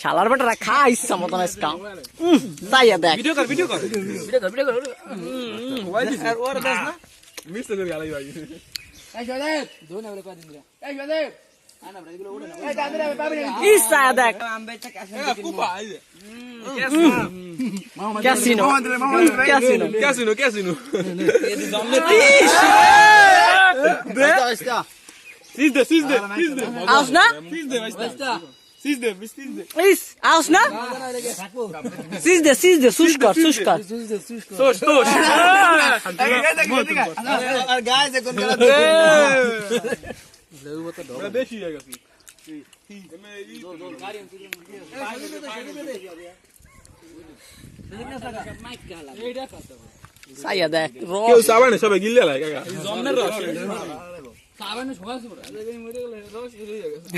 শালার বেটারা খা ইচ্ছা মতন আজকা চাইয়া দেখ ভিডিও কর ভিডিও কর ভিডিও কর ভিডিও কর ওই দিস আর ওর দাস না মিস করে গালাই ভাই এই জয়দেব ধোনা বলে কদিন রে এই জয়দেব আনা বড় এগুলো ওড়ে না এই দাদা রে পাবি না ইচ্ছা দেখ আমবেটা কাছে কুপা এই ক্যাসিনো ক্যাসিনো ক্যাসিনো ক্যাসিনো সিজ দে আউস না সিজ দে ইস আউস না সিজ দে সুশ কর সোস সোস আর গায়ে যে কোন করা বড় বেশি হয়ে গেছে চাইয়া দেখ কেউ সাবানে সবাই গিল্লে লাগে কাকা জন্মের রস সাবানে সবাই মরে গেল রস হয়ে গেছে